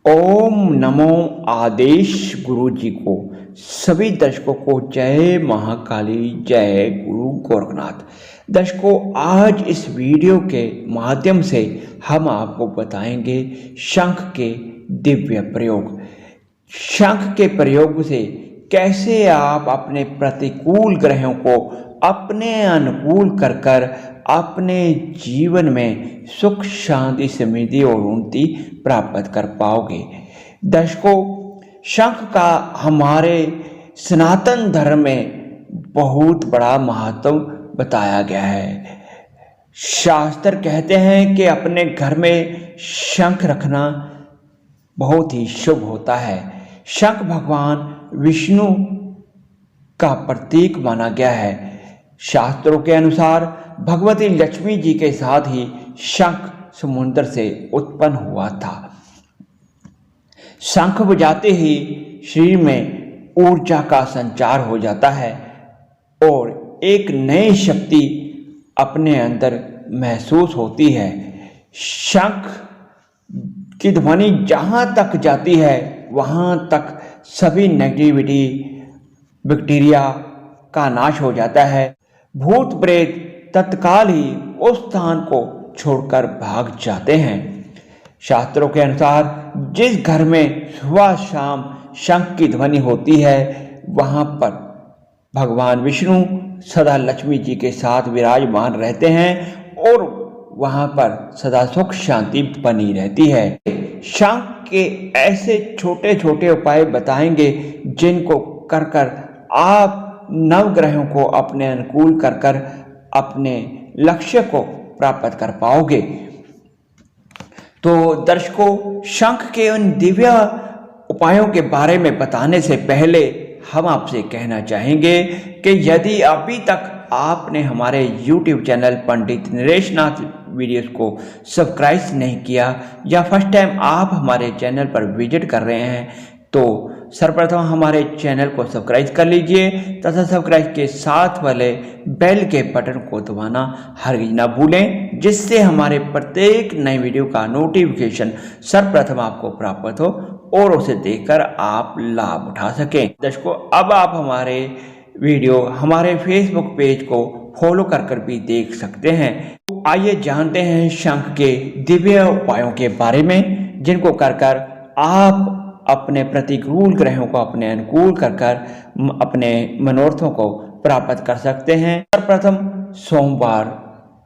ओम नमो आदेश गुरु जी को। सभी दर्शकों को जय महाकाली, जय गुरु गोरखनाथ। दर्शकों, आज इस वीडियो के माध्यम से हम आपको बताएंगे शंख के दिव्य प्रयोग। शंख के प्रयोग से कैसे आप अपने प्रतिकूल ग्रहों को अपने अनुकूल कर अपने जीवन में सुख शांति समृद्धि और उन्नति प्राप्त कर पाओगे। दर्शकों, शंख का हमारे सनातन धर्म में बहुत बड़ा महत्व बताया गया है। शास्त्र कहते हैं कि अपने घर में शंख रखना बहुत ही शुभ होता है। शंख भगवान विष्णु का प्रतीक माना गया है। शास्त्रों के अनुसार भगवती लक्ष्मी जी के साथ ही शंख समुद्र से उत्पन्न हुआ था। शंख बजाते ही शरीर में ऊर्जा का संचार हो जाता है और एक नई शक्ति अपने अंदर महसूस होती है। शंख की ध्वनि जहाँ तक जाती है वहाँ तक सभी नेगेटिविटी बैक्टीरिया का नाश हो जाता है। भूत प्रेत तत्काल ही उस स्थान को छोड़कर भाग जाते हैं। शास्त्रों के अनुसार जिस घर में सुबह शाम शंख की ध्वनि होती है वहाँ पर भगवान विष्णु सदा लक्ष्मी जी के साथ विराजमान रहते हैं और वहाँ पर सदा सुख शांति बनी रहती है। शंख के ऐसे छोटे छोटे उपाय बताएंगे जिनको कर आप नवग्रहों को अपने अनुकूल कर अपने लक्ष्य को प्राप्त कर पाओगे। तो दर्शकों, शंख के उन दिव्य उपायों के बारे में बताने से पहले हम आपसे कहना चाहेंगे कि यदि अभी तक आपने हमारे YouTube चैनल पंडित नरेश नाथ वीडियोस को सब्सक्राइब नहीं किया या फर्स्ट टाइम आप हमारे चैनल पर विजिट कर रहे हैं तो सर्वप्रथम हमारे चैनल को सब्सक्राइब कर लीजिए तथा सब्सक्राइब के साथ वाले बेल के बटन को दबाना हरगिज ना भूलें, जिससे हमारे प्रत्येक नए वीडियो का नोटिफिकेशन सर्वप्रथम आपको प्राप्त हो और उसे देखकर आप लाभ उठा सकें। दर्शकों, अब आप हमारे वीडियो हमारे फेसबुक पेज को फॉलो कर भी देख सकते हैं। तो आइए जानते हैं शंख के दिव्य उपायों के बारे में जिनको कर आप अपने प्रतिकूल ग्रहों को अपने अनुकूल कर अपने मनोरथों को प्राप्त कर सकते हैं। सर्वप्रथम सोमवार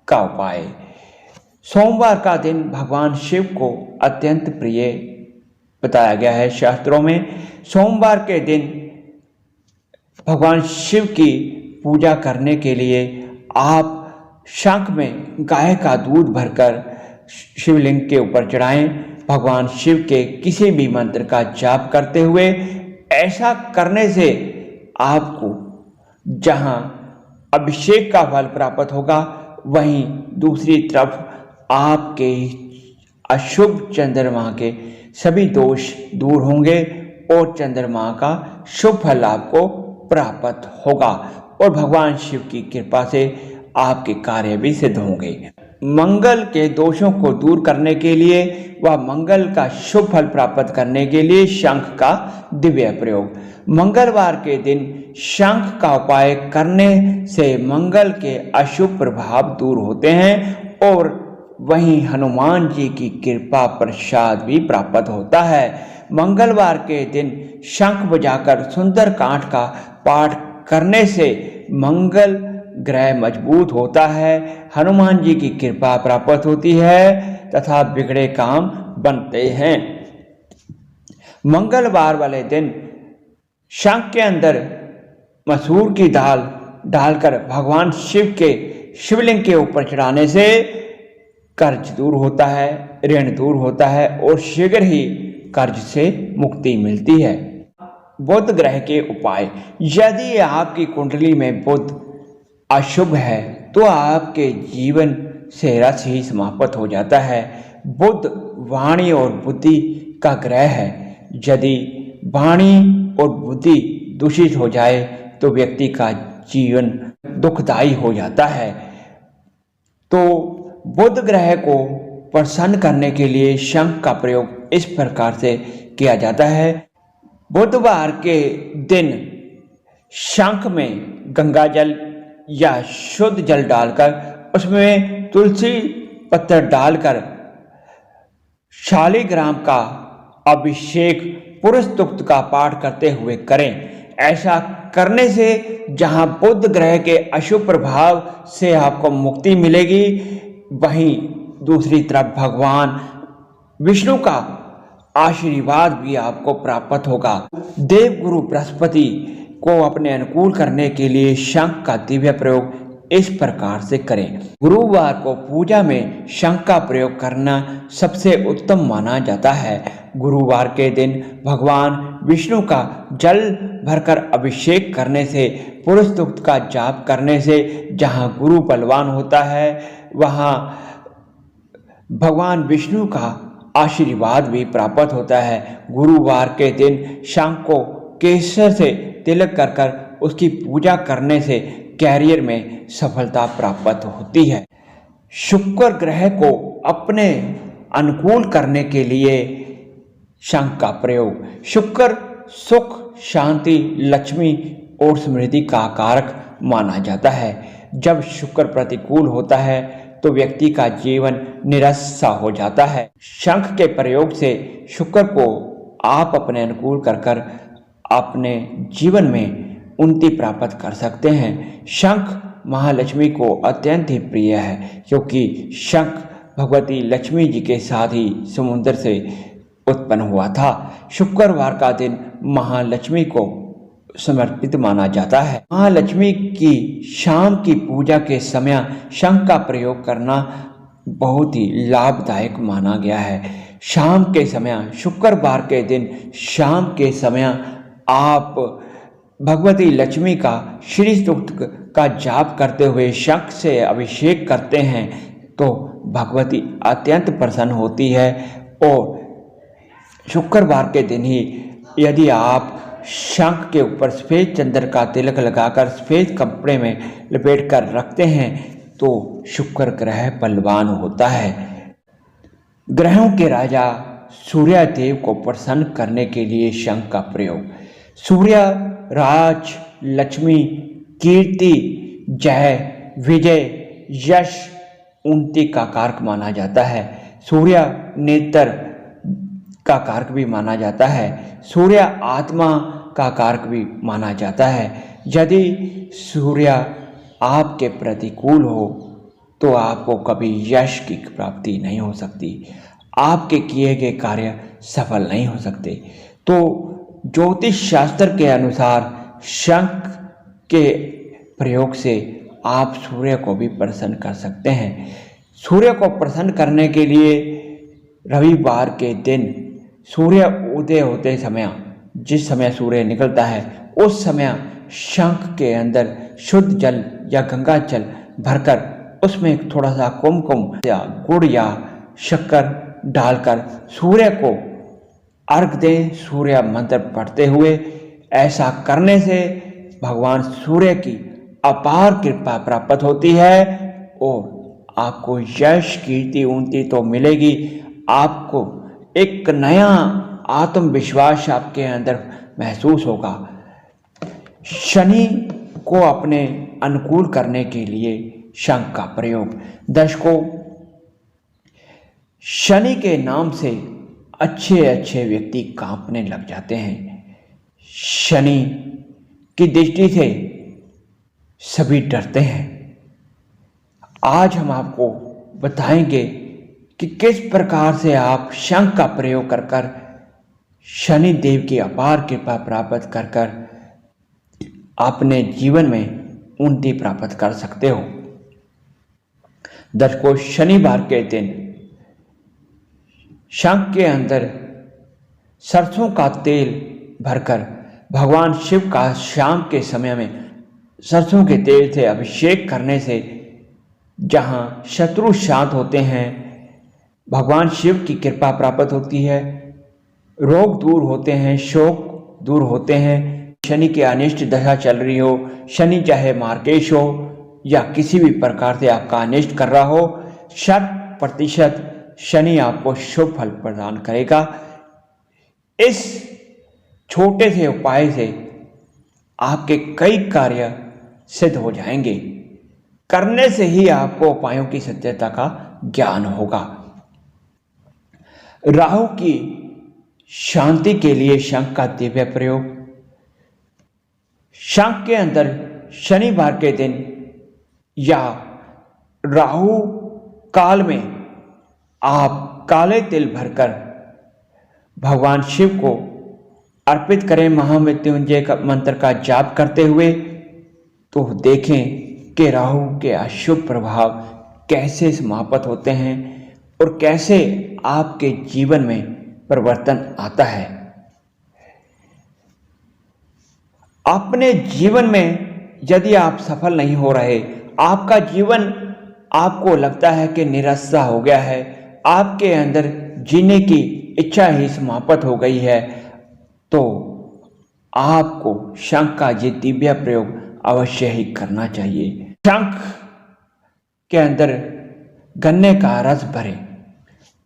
का उपाय। सोमवार का दिन भगवान शिव को अत्यंत प्रिय बताया गया है। शास्त्रों में सोमवार के दिन भगवान शिव की पूजा करने के लिए आप शंख में गाय का दूध भरकर शिवलिंग के ऊपर चढ़ाएं। भगवान शिव के किसी भी मंत्र का जाप करते हुए ऐसा करने से आपको जहां अभिषेक का फल प्राप्त होगा वहीं दूसरी तरफ आपके अशुभ चंद्रमा के सभी दोष दूर होंगे और चंद्रमा का शुभ फल आपको प्राप्त होगा और भगवान शिव की कृपा से आपके कार्य भी सिद्ध होंगे। मंगल के दोषों को दूर करने के लिए व मंगल का शुभ फल प्राप्त करने के लिए शंख का दिव्य प्रयोग। मंगलवार के दिन शंख का उपाय करने से मंगल के अशुभ प्रभाव दूर होते हैं और वहीं हनुमान जी की कृपा प्रसाद भी प्राप्त होता है। मंगलवार के दिन शंख बजाकर सुंदरकांड का पाठ करने से मंगल ग्रह मजबूत होता है, हनुमान जी की कृपा प्राप्त होती है तथा बिगड़े काम बनते हैं। मंगलवार वाले दिन शंख के अंदर मसूर की दाल डालकर भगवान शिव के शिवलिंग के ऊपर चढ़ाने से कर्ज दूर होता है, ऋण दूर होता है और शीघ्र ही कर्ज से मुक्ति मिलती है। बुध ग्रह के उपाय। यदि आपकी कुंडली में बुध अशुभ है तो आपके जीवन से रस ही समाप्त हो जाता है। बुध वाणी और बुद्धि का ग्रह है। यदि वाणी और बुद्धि दूषित हो जाए तो व्यक्ति का जीवन दुखदायी हो जाता है। तो बुध ग्रह को प्रसन्न करने के लिए शंख का प्रयोग इस प्रकार से किया जाता है। बुधवार के दिन शंख में गंगा जल या शुद्ध जल डालकर उसमें तुलसी पत्थर डालकर शालिग्राम का अभिषेक पुरुष सूक्त का पाठ करते हुए करें। ऐसा करने से जहां बुध ग्रह के अशुभ प्रभाव से आपको मुक्ति मिलेगी, वहीं दूसरी तरफ भगवान विष्णु का आशीर्वाद भी आपको प्राप्त होगा। देवगुरु बृहस्पति को अपने अनुकूल करने के लिए शंख का दिव्य प्रयोग इस प्रकार से करें। गुरुवार को पूजा में शंख का प्रयोग करना सबसे उत्तम माना जाता है। गुरुवार के दिन भगवान विष्णु का जल भरकर अभिषेक करने से, पुरुष सूक्त का जाप करने से जहाँ गुरु बलवान होता है वहाँ भगवान विष्णु का आशीर्वाद भी प्राप्त होता है। गुरुवार के दिन शंख को केसर से तिलक कर उसकी पूजा करने से कैरियर में सफलता प्राप्त होती है। शुक्र ग्रह को अपने अनुकूल करने के लिए शंख का प्रयोग। शुक्र सुख, शांति, लक्ष्मी और समृद्धि का कारक माना जाता है। जब शुक्र प्रतिकूल होता है तो व्यक्ति का जीवन निरस सा हो जाता है। शंख के प्रयोग से शुक्र को आप अपने अनुकूल कर अपने जीवन में उन्नति प्राप्त कर सकते हैं। शंख महालक्ष्मी को अत्यंत ही प्रिय है, क्योंकि शंख भगवती लक्ष्मी जी के साथ ही समुद्र से उत्पन्न हुआ था। शुक्रवार का दिन महालक्ष्मी को समर्पित माना जाता है। महालक्ष्मी की शाम की पूजा के समय शंख का प्रयोग करना बहुत ही लाभदायक माना गया है। शाम के समय, शुक्रवार के दिन शाम के समय आप भगवती लक्ष्मी का श्री सूक्त का जाप करते हुए शंख से अभिषेक करते हैं तो भगवती अत्यंत प्रसन्न होती है। और शुक्रवार के दिन ही यदि आप शंख के ऊपर सफ़ेद चंदन का तिलक लगाकर सफ़ेद कपड़े में लपेट कर रखते हैं तो शुक्र ग्रह बलवान होता है। ग्रहों के राजा सूर्य देव को प्रसन्न करने के लिए शंख का प्रयोग। सूर्य राज, लक्ष्मी, कीर्ति, जय, विजय, यश, उन्नति का कारक माना जाता है। सूर्य नेत्र का कारक भी माना जाता है। सूर्य आत्मा का कारक भी माना जाता है। यदि सूर्य आपके प्रतिकूल हो तो आपको कभी यश की प्राप्ति नहीं हो सकती, आपके किए गए कार्य सफल नहीं हो सकते। तो ज्योतिष शास्त्र के अनुसार शंख के प्रयोग से आप सूर्य को भी प्रसन्न कर सकते हैं। सूर्य को प्रसन्न करने के लिए रविवार के दिन सूर्य उदय होते समय, जिस समय सूर्य निकलता है उस समय शंख के अंदर शुद्ध जल या गंगा जल भरकर उसमें थोड़ा सा कुमकुम या गुड़ या शक्कर डालकर सूर्य को अर्घ दें, सूर्य मंत्र पढ़ते हुए। ऐसा करने से भगवान सूर्य की अपार कृपा प्राप्त होती है और आपको यश, कीर्ति, उन्नति तो मिलेगी। आपको एक नया आत्मविश्वास आपके अंदर महसूस होगा। शनि को अपने अनुकूल करने के लिए शंख का प्रयोग। दर्शकों, शनि के नाम से अच्छे अच्छे व्यक्ति कांपने लग जाते हैं। शनि की दृष्टि से सभी डरते हैं। आज हम आपको बताएंगे कि किस प्रकार से आप शंख का प्रयोग कर शनि देव की अपार कृपा प्राप्त कर अपने जीवन में उन्नति प्राप्त कर सकते हो। दर्शकों, शनिवार के दिन शंख के अंदर सरसों का तेल भरकर भगवान शिव का शाम के समय में सरसों के तेल से अभिषेक करने से जहां शत्रु शांत होते हैं, भगवान शिव की कृपा प्राप्त होती है, रोग दूर होते हैं, शोक दूर होते हैं। शनि की अनिष्ट दशा चल रही हो, शनि चाहे मार्केश हो या किसी भी प्रकार से आपका अनिष्ट कर रहा हो, 100% शनि आपको शुभ फल प्रदान करेगा। इस छोटे से उपाय से आपके कई कार्य सिद्ध हो जाएंगे। करने से ही आपको उपायों की सत्यता का ज्ञान होगा। राहु की शांति के लिए शंख का दिव्य प्रयोग। शंख के अंदर शनिवार के दिन या राहु काल में आप काले तिल भरकर भगवान शिव को अर्पित करें महामृत्युंजय का मंत्र का जाप करते हुए, तो देखें कि राहु के अशुभ प्रभाव कैसे समाप्त होते हैं और कैसे आपके जीवन में परिवर्तन आता है। अपने जीवन में यदि आप सफल नहीं हो रहे, आपका जीवन आपको लगता है कि निराशा हो गया है, आपके अंदर जीने की इच्छा ही समाप्त हो गई है, तो आपको शंख का ये दिव्य प्रयोग अवश्य ही करना चाहिए। शंख के अंदर गन्ने का रस भरें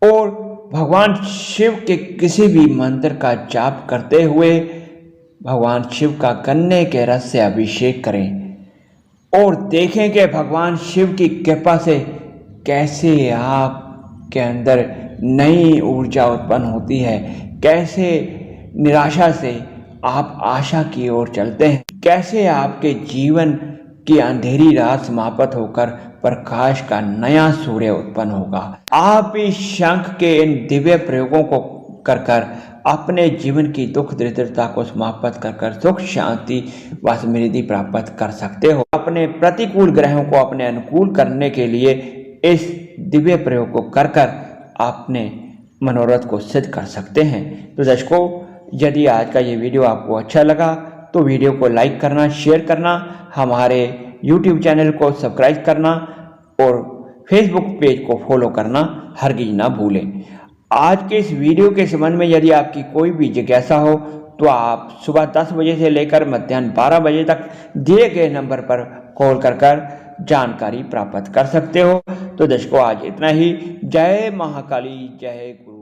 और भगवान शिव के किसी भी मंत्र का जाप करते हुए भगवान शिव का गन्ने के रस से अभिषेक करें और देखें कि भगवान शिव की कृपा से कैसे आपके अंदर नई ऊर्जा उत्पन्न होती है, कैसे निराशा से आप आशा की ओर चलते हैं, कैसे आपके जीवन की अंधेरी रात समाप्त होकर प्रकाश का नया सूर्य उत्पन्न होगा। आप इस शंख के इन दिव्य प्रयोगों को कर अपने जीवन की दुख दरिद्रता को समाप्त कर सुख शांति व समृद्धि प्राप्त कर सकते हो। अपने प्रतिकूल ग्रहों को अपने अनुकूल करने के लिए इस दिव्य प्रयोग को कर अपने मनोरथ को सिद्ध कर सकते हैं। तो दर्शकों, यदि आज का ये वीडियो आपको अच्छा लगा तो वीडियो को लाइक करना, शेयर करना, हमारे YouTube चैनल को सब्सक्राइब करना और फेसबुक पेज को फॉलो करना हरगिज ना भूलें। आज के इस वीडियो के संबंध में यदि आपकी कोई भी जिज्ञासा हो तो आप सुबह 10 बजे से लेकर मध्याह्न 12 बजे तक दिए गए नंबर पर कॉल कर जानकारी प्राप्त कर सकते हो। तो दर्शकों, आज इतना ही। जय महाकाली, जय गुरु।